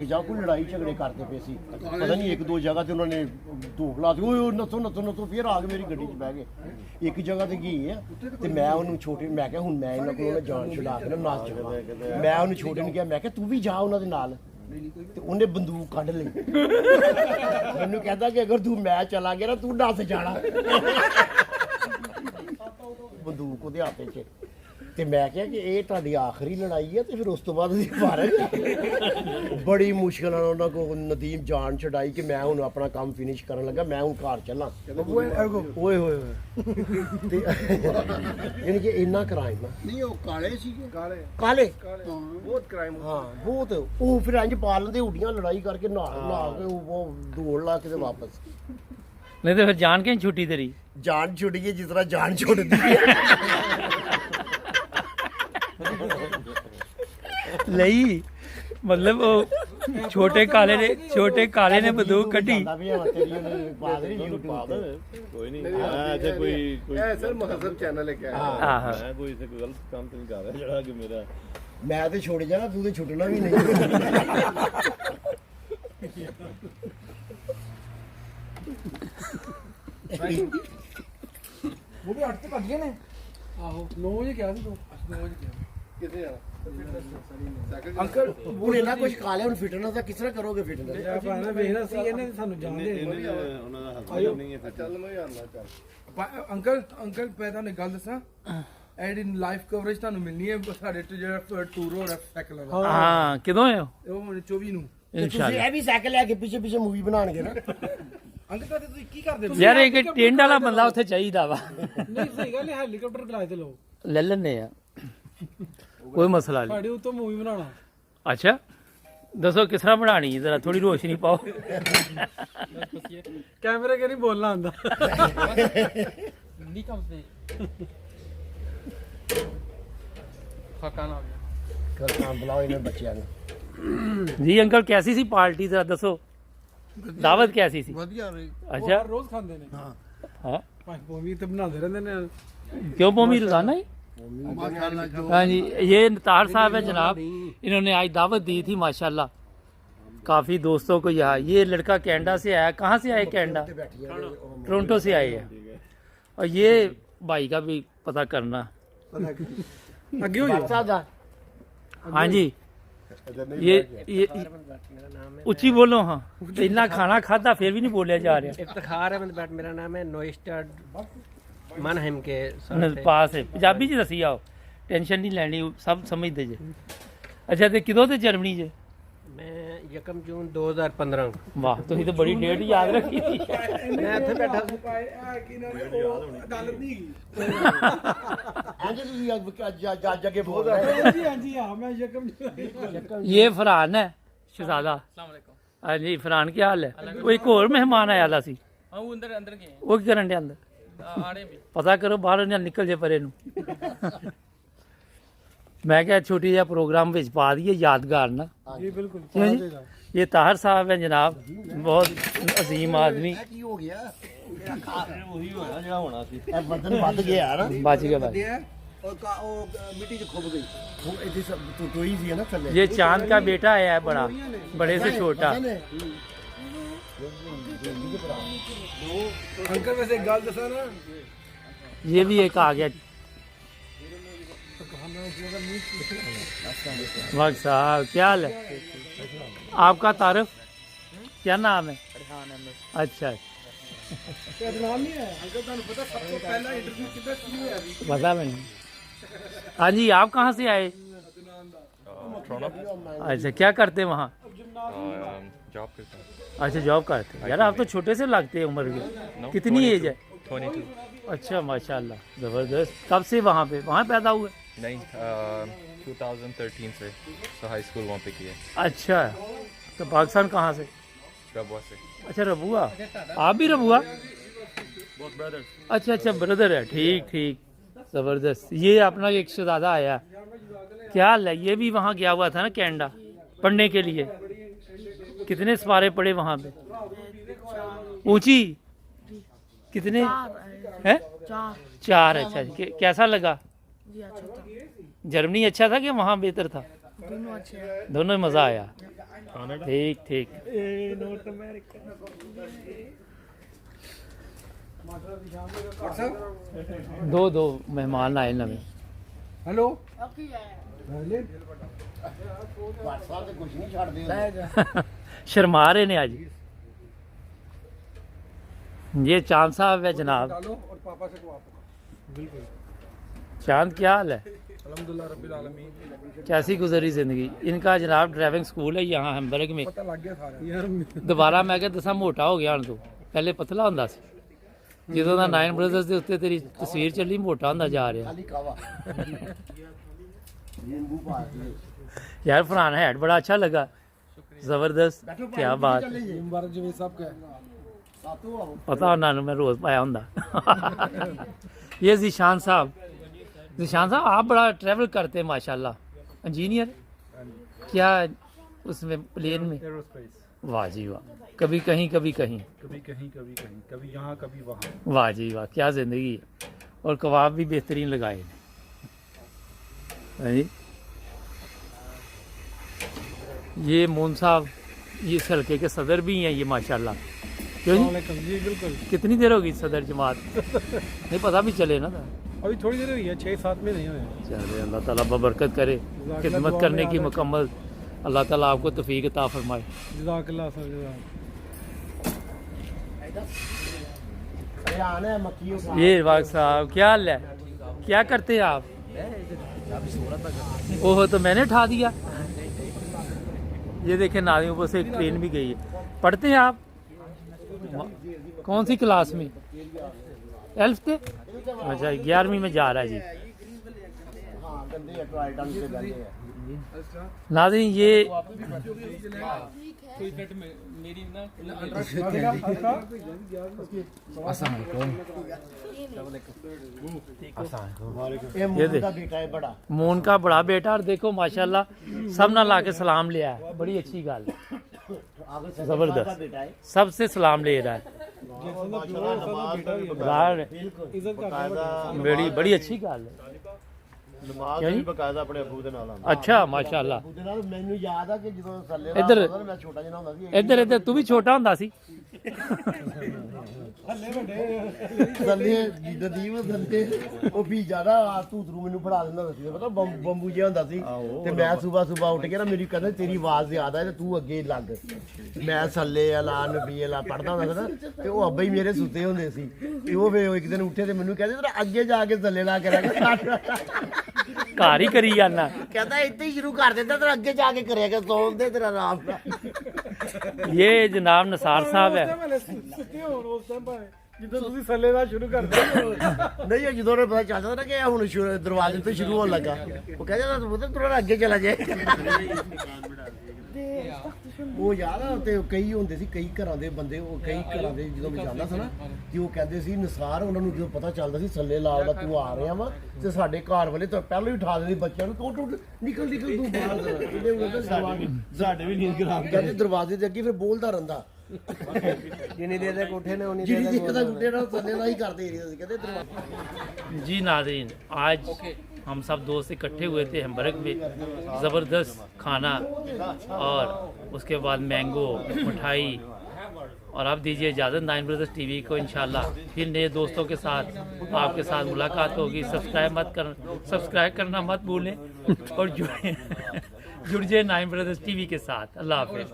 ਜਾਂ ਕੋਈ ਲੜਾਈ ਝਗੜੇ ਕਰਦੇ ਪਏ ਸੀ ਪਤਾ ਨਹੀਂ ਇੱਕ ਦੋ ਜਗ੍ਹਾ ਤੇ ਉਹਨਾਂ ਨੇ ਧੂਪ ਲਾ ਦਿੱਤੀ ਓਏ ਨੱਥੋ ਨੱਥੋ ਨੱਥੋ ਫਿਰ ਆ ਕੇ ਮੇਰੀ ਗੱਡੀ 'ਚ ਬਹਿ ਗਏ ਇੱਕ ਜਗ੍ਹਾ ਤੇ ਗਈ ਆ ਤੇ ਮੈਂ ਉਹਨੂੰ ਛੋਟੇ ਮੈਂ ਕਿਹਾ ਹੁਣ ਮੈਂ ਇਹਨਾਂ ਕੋਲੋਂ ਜਾਨ ਛੁਡਾ ਕੇ ਨਾ ਨਾਚ ਜਾਵਾਂ ਮੈਂ ਉਹਨੂੰ ਛੋਟੇ ਨੂੰ ਕਿਹਾ ਮੈਂ ਕਿਹਾ ਤੂੰ ਵੀ ਜਾ ਉਹਨਾਂ ਦੇ ਨਾਲ ਤੇ ਉਹਨੇ ਬੰਦੂਕ ਕੱਢ ਲਈ ਮੈਨੂੰ ਕਹਿੰਦਾ ਕਿ ਅਗਰ ਤੂੰ ਮੈਂ ਚਲਾ ਗਿਆ ਨਾ ਤੂੰ ਨੱਸ ਜਾਣਾ ਬੰਦੂਕ ਉਹਦੇ ਹੱਥ 'ਚ ਤੇ ਮੈਂ ਕਿਹਾ ਕਿ ਇਹ ਤੁਹਾਡੀ ਆਖਰੀ ਲੜਾਈ ਹੈ ਤੇ ਫਿਰ ਉਸ ਤੋਂ ਬਾਅਦ ਅਸੀਂ ਫਾਰਗ ਬੜੀ ਮੁਸ਼ਕਲ ਨਾਲ ਉਹਨਾਂ ਕੋਲ ਨਦੀਮ ਜਾਨ ਛਡਾਈ ਕਿ ਮੈਂ ਹੁਣ ਆਪਣਾ ਕੰਮ ਫਿਨਿਸ਼ ਕਰਨ ਲੱਗਾ ਮੈਂ ਹੁਣ ਘਰ ਚੱਲਾਂ ਓਏ ਹੋਏ ਤੇ ਯਾਨੀ ਕਿ ਇੰਨਾ ਕ੍ਰਾਈਮ ਆ ਨਹੀਂ ਉਹ ਕਾਲੇ ਸੀਗੇ ਕਾਲੇ ਬਹੁਤ ਕ੍ਰਾਈਮ ਹਾਂ ਬਹੁਤ ਉਹ ਫਿਰ ਇੰਜ ਪਾ ਲੈਂਦੇ ਉੱਡੀਆਂ ਲੜਾਈ ਕਰਕੇ ਨਹਾ ਕੇ ਉਹ ਦੌੜ ਲਾ ਕੇ ਤੇ ਵਾਪਸ नहीं तो फिर जान के छुट्टी तेरी ਜਾਨ ਛੁੱਟ ਗਈ ਜਿਸ ਤਰ੍ਹਾਂ ਜਾਨ ਛੁੱਟਦੀ ਹੈ ਲਈ मतलब वो छोटे काले ने बंदूक कटी कोई नहीं ऐसे कोई सर महजब चैनल है क्या आहो मैं कोई इसे कोई गलत काम तो नहीं कर रहा जड़ा कि मेरा ਮੈਂ ਤੇ ਛੁੱਟ ਜਾਣਾ ਤੂੰ ਤੇ ਛੁੱਟਣਾ ਵੀ ਨਹੀਂ वो भी 8 तक गए ने आहो 9 बजे क्या ਸੀ ਤੂੰ 9 ਵਜੇ ਗਿਆ कितने जाना ਅੰਕਲ ਹੁਣ ਇਹਨਾਂ ਕੁਝ ਖਾ ਲਿਆ ਹੁਣ ਫਿਟਨੈਸ ਦਾ ਕਿਸ ਤਰ੍ਹਾਂ ਕਰੋਗੇ ਫਿਟਨੈਸ ਆਪਾਂ ਨਾ ਵੇਖਣਾ ਸੀ ਇਹਨੇ ਸਾਨੂੰ ਜਾਣਦੇ ਉਹਨਾਂ ਦਾ ਹੱਥ ਨਹੀਂ ਹੈ ਚੱਲ ਮੈਂ ਆਉਂਦਾ ਚੱਲ ਅੰਕਲ ਮੈਂ ਤੁਹਾਨੂੰ ਗੱਲ ਦੱਸਾਂ ਐਡ ਇਨ ਲਾਈਵ ਕਵਰੇਜ ਤੁਹਾਨੂੰ ਮਿਲਣੀ ਹੈ ਸਾਡੇ ਤੇ ਜਿਹੜਾ ਟੂਰ ਹੋ ਰਿਹਾ ਸਾਈਕਲ ਵਾਲਾ हाँ किदों है ਉਹ ਹੁਣ 24 ਨੂੰ ਤੁਸੀਂ इंशाल्लाह ਇਹ ਵੀ ਸਾਈਕਲ ਲੈ ਕੇ ਪਿੱਛੇ ਪਿੱਛੇ ਮੂਵੀ ਬਣਾਉਣਗੇ ਨਾ ਅੰਕਲ ਤੁਸੀਂ ਕੀ ਕਰਦੇ यार एक टेंट वाला बंदा उत्थे चाहिदा वा ਨਹੀਂ ਸਹੀ ਗੱਲ ਹੈ ਹੈਲੀਕਾਪਟਰ ਕਿਰਾਏ ਤੇ ਲਓ ले लेने आ कोई मसला नहीं ਸਾਡੇ ਉੱਤੋਂ ਮੂਵੀ ਬਣਾਉਣਾ अच्छा दसो किस तरह बनानी है जरा थोड़ी रोशनी पाओ ਕੈਮਰੇ ਕੇ ਨਹੀਂ ਬੋਲਣਾ ਆਂਦਾ ਨਹੀਂ ਕੰਮ ਤੇ ਖਕਾਨ ਆ ਗਿਆ ਕੰਮ ਬੁਲਾਓ ਇਹਨਾਂ ਬੱਚਿਆਂ ਨੂੰ जी अंकल कैसी सी पार्टी जरा दसो दावत कैसी सी ਵਧੀਆ ਰਹੀ अच्छा ਰੋਜ਼ ਖਾਂਦੇ ਨੇ हाँ ਭਾਈ ਮੂਵੀ ਤੇ ਬਣਾਉਂਦੇ ਰਹਿੰਦੇ ਨੇ क्यों पोमी रोजाना ही ਮਾਸ਼ਾਅੱਲਾ ਜੋ हाँ जी ये नतार साहब है जनाब इन्होंने आज दावत दी थी माशाल्लाह काफ़ी दोस्तों को यहाँ ये लड़का कैनेडा से आया कहाँ से आए कैनेडा टोरंटो से आए हैं और ये भाई का भी पता करना ਅੱਗੇ ਹੋ ਜਾ ਸਾਦਾ हाँ जी ये उच्ची बोलो हाँ इतना खाना खाता फिर भी नहीं बोलिया जा रहा इफ्तिखार अहमद भट्ट मेरा नाम है नोइस्टर्ड मनहेम के पास है पंजाबी च दसी आओ टेंशन नहीं लैनी सब समझते जे अच्छा तो किदों ते जर्मनी जे मैं 1 जून 2015 वाह तुम तो बड़ी डेट याद रखी थी मैं इत्थे बैठा ਅਦਾਲਤ ਨਹੀਂ ਅੱਜ ਤੁਸੀਂ ਅੱਜ ਅੱਗੇ ਬੋਲ ਰਹੇ ਹਾਂਜੀ ਹਾਂਜੀ ਹਾਂ ਮੈਂ ਯਕਮ ये फरहान है शहजादा हाँ जी फरहान क्या हाल है वो एक और मेहमान आया था सी हां वो अंदर अंदर गए वो की करन दे अंदर आ रहे भी पता करो बाहर ना निकल जाए परे नू मैं क्या छोटी जिहा प्रोग्राम विच पा दिए यादगार ना ਜੀ ਬਿਲਕੁਲ क्यों जी? ये ताहिर साहब हैं जनाब बहुत अजीम आदमी ਕੀ ਹੋ ਗਿਆ ਉਹੀ ਹੋਇਆ ਜਿਹੜਾ ਹੋਣਾ ਸੀ ਇਹ ਵਜ਼ਨ ਵੱਧ ਗਿਆ ਨਾ बच गया भाई ਉਹ ਮਿੱਟੀ 'ਚ ਖੁੱਭ ਗਈ ਉਹ ਇਹਦੀ ਸਭ ਟੋਈ ਸੀ ਨਾ ਥੱਲੇ ये चांद का बेटा आया है बड़ा बड़े से छोटा ਅੰਕਲ ਵੈਸੇ ਇੱਕ ਗੱਲ ਦੱਸਾਂ ਨਾ ये भी एक आ गया वक्त साहब क्या हाल है आपका तारुफ क्या नाम है अच्छा ਤੇ ਅਦਨਾਨ ਨਹੀਂ ਹੈ ਅੰਕਲ ਤੁਹਾਨੂੰ ਪਤਾ ਸਭ ਤੋਂ ਪਹਿਲਾ ਇੰਟਰਵਿਊ ਕਿੱਦਾਂ ਸ਼ੁਰੂ ਹੋਇਆ ਸੀ पता मैंने हाँ जी आप कहाँ से आए अच्छा क्या करते हैं वहाँ जॉब करता हूँ अच्छा जॉब करते हैं यार आप तो छोटे से लगते हैं उम्र के कितनी एज है 22 अच्छा माशाल्लाह ज़बरदस्त कब से वहाँ पैदा हुए नहीं 2013 से तो हाई स्कूल वहाँ पे किया अच्छा तो पाकिस्तान कहाँ से रबुआ से अच्छा रबुआ आप भी रबुआ अच्छा अच्छा ब्रदर है ठीक ठीक ज़बरदस्त ये अपना एक शहजादा आया क्या हाल है ये भी वहाँ गया हुआ था ना कनाडा पढ़ने के लिए कितने सवारे पड़े वहाँ पे ऊंची कितने हैं 4 अच्छा कैसा लगा जर्मनी अच्छा था कि वहाँ बेहतर था दोनों अच्छे हैं। दोनों में मज़ा आया ठीक ठीक दो दो मेहमान आए नवे हेलो WhatsApp ਤੇ ਕੁਝ ਨਹੀਂ ਛੱਡਦੇ शर्मा रहे ने आज ये चांद साहब है जनाब डालो और पापा से बिल्कुल चांद क्या हाल है अल्हम्दुलिल्लाह रब्बिल आलमीन कैसी गुजरी जिंदगी इनका जनाब ड्राइविंग स्कूल है यहाँ हैम्बर्ग में पता लग गया सारा यार दोबारा मैं क्या दसा मोटा हो गया हूँ तू पहले पतला ਹੁੰਦਾ ਸੀ ਜਦੋਂ ਦਾ ਨਾਈਨ ਬ੍ਰਦਰਸ ਦੇ ਉੱਤੇ ਤੇਰੀ ਤਸਵੀਰ ਚੱਲੀ ਮੋਟਾ ਹੁੰਦਾ ਜਾ ਰਿਹਾ ਖਾਲੀ ਕਾਵਾ ਨਿੰਬੂ ਪਾ ਕੇ यार फरहान हैड बड़ा अच्छा लगा जबरदस्त क्या बात मुबारक जी साहब का ਸਾਤੋਂ ਆਓ पता उन्होंने मैं रोज पाया होंगे ये जिशान साहब आप बड़ा ट्रैवल करते हैं माशाल्लाह इंजीनियर क्या उसमें प्लेन में वाह जी वाह कभी कहीं कभी कहीं कभी यहाँ कभी वहाँ। वाह जी वाह क्या जिंदगी है और कबाब भी बेहतरीन लगाए हैं जी। ये मोहन साहब ये इस हल्के के सदर भी हैं ये माशाल्लाह क्यों जी बिल्कुल कितनी देर होगी सदर जमात नहीं पता भी चले ना था अभी थोड़ी देर हुई है 6-7 में नहीं हुए। चले अल्लाह ताला बरकत करे खिदमत करने की मुकम्मल अल्लाह ताला आपको तौफीक अता फरमाए। जज़ाकल्लाह सर अरे आना है मक्खियों का ये वाक साहब क्या हाल है क्या करते हैं आप? ओहो तो मैंने उठा दिया। ये देखे नादियों पर से एक ट्रेन भी गई है। पढ़ते हैं आप कौन सी क्लास में? 11th थे अच्छा 11वीं में जा रहा है जी। हाँ गंदे ट्राई डन से गंदे हैं नाज़रीन ये ये मुंह का बेटा है बड़ा मोहन का बड़ा बेटा और देखो माशाल्लाह सब ना ला के सलाम लिया है बड़ी अच्छी गल आगे से जबरदस्त बेटा है सबसे सलाम ले रहा है बड़ी बड़ी अच्छी गल है ਨਮਾਜ਼ ਕਿਆ ਜੀ? ਵੀ ਬਕਾਇਦਾ ਆਪਣੇ ਅੱਬੂ ਦੇ ਨਾਲ ਆਉਂਦਾ। अच्छा माशाल्लाह ਉਹਦੇ ਨਾਲ ਮੈਨੂੰ ਯਾਦ ਆ ਕਿ ਜਦੋਂ ਥੱਲੇ ਇੱਧਰ- ਦਾ ਮੈਂ ਛੋਟਾ ਜਿਹਾ ਹੁੰਦਾ ਸੀ ਇੱਧਰ ਇੱਧਰ ਤੂੰ ਵੀ ਛੋਟਾ ਹੁੰਦਾ ਸੀ ਥੱਲੇ ਨਦੀਮ ਥੱਲੇ ਉਹ ਵੀ ਜਿਆਦਾ ਤੂੰ ਤਰੂ ਮੈਨੂੰ ਫੜਾ ਦਿੰਦਾ ਸੀ ਪਤਾ ਬੰਬੂ ਜਿਹਾ ਹੁੰਦਾ ਸੀ ਤੇ ਮੈਂ ਸਵੇਰ ਉੱਠ ਕੇ ਨਾ ਮੇਰੀ ਕਹਿੰਦਾ ਤੇਰੀ ਆਵਾਜ਼ ਯਾਦ ਆ ਤੇ ਤੂੰ ਅੱਗੇ ਲੱਗ ਮੈਂ ਥੱਲੇ ਅਲਾ ਨਬੀ ਅਲਾ ਪੜਦਾ ਹੁੰਦਾ ਸੀ ਨਾ ਤੇ ਉਹ ਅੱਬਾ ਹੀ ਮੇਰੇ ਸੁੱਤੇ ਹੁੰਦੇ ਸੀ ਤੇ ਉਹ ਫੇ ਇੱਕ ਦਿਨ ਉੱਠੇ ਤੇ ਮੈਨੂੰ ਕਹਿੰਦੇ ਤੇਰਾ ਅੱਗੇ ਜਾ ਕੇ ਥੱਲੇ ਲਾ ਕਰਿਆ ਘਰ ਹੀ ਕਰੀ ਜਾਣਾ ਕਹਿੰਦਾ ਇੱਥੇ ਹੀ ਸ਼ੁਰੂ ਕਰ ਦਿੰਦਾ ਤੇ ਅੱਗੇ ਜਾ ਕੇ ਕਰਿਆ ਕਰ ਸੌਣ ਦੇ ਤੇਰਾ ਆਰਾਮ ये जनाब नसार साहब है ਜਿੱਦਾਂ ਤੁਸੀਂ ਥੱਲੇ ਦਾ ਸ਼ੁਰੂ ਕਰਦੇ ਨਹੀਂ ਇਹ ਜਦੋਂ ਉਹਨੂੰ ਪਤਾ ਚੱਲਦਾ ਨਾ ਕਿ ਇਹ ਹੁਣ ਦਰਵਾਜ਼ੇ ਤੋਂ ਸ਼ੁਰੂ ਹੋਣ ਲੱਗਾ ਉਹ ਕਹਿੰਦਾ ਤੂੰ ਪੁੱਤ ਥੋੜਾ ਅੱਗੇ ਚਲਾ ਜਾਏ ਉਹ ਯਾਰ ਤੇ ਕਈ ਹੁੰਦੇ ਸੀ ਕਈ ਘਰਾਂ ਦੇ ਬੰਦੇ ਉਹ ਕਈ ਘਰਾਂ ਦੇ ਜਦੋਂ ਮੈਂ ਜਾਂਦਾ ਸੀ ਨਾ ਤੇ ਉਹ ਕਹਿੰਦੇ ਸੀ ਨਸਾਰ ਉਹਨਾਂ ਨੂੰ ਜਦੋਂ ਪਤਾ ਚੱਲਦਾ ਸੀ ਥੱਲੇ ਲਾਉਦਾ ਤੂੰ ਆ ਰਿਹਾ ਵਾ ਤੇ ਸਾਡੇ ਘਰ ਵਾਲੇ ਤਾਂ ਪਹਿਲਾਂ ਹੀ ਉਠਾ ਦਿੰਦੇ ਬੱਚਿਆਂ ਨੂੰ ਤੂੰ ਨਿਕਲ ਤੂੰ ਬਾਹਰ ਇਹਦੇ ਉੱਤੇ ਸਾਡੇ ਵੀ ਨੀਂਦ ਖਰਾਬ ਕਹਿੰਦੇ ਦਰਵਾਜ਼ੇ ਦੇ ਅੱਗੇ ਫਿਰ ਬੋਲਦਾ ਰਹਿੰਦਾ ਜਿੰਨੀ ਦੇਰ ਤੱਕ ਉੱਠੇ ਨੇ ਉਨੀ ਦੇਰ ਜਿਹੜੀ ਤੱਕ ਦਿੱਕਤ ਗੁੱਡੇ ਨਾਲ ਥੱਲੇ ਦਾ ਹੀ ਕਰਦੇ ਏਰੀਆ ਸੀ ਕਹਿੰਦੇ ਦਰਵਾਜ਼ੇ जी नाज़रीन आज हम सब दोस्त इकट्ठे हुए थे हैम्बर्ग में ज़बरदस्त खाना और उसके बाद मैंगो मिठाई और आप दीजिए इजाज़त नाइन ब्रदर्स टीवी को इंशाल्लाह फिर नए दोस्तों के साथ आपके साथ मुलाकात होगी। सब्सक्राइब करना मत भूलें और जुड़ जाए नाइन ब्रदर्स टीवी के साथ। अल्लाह हाफ़िज़।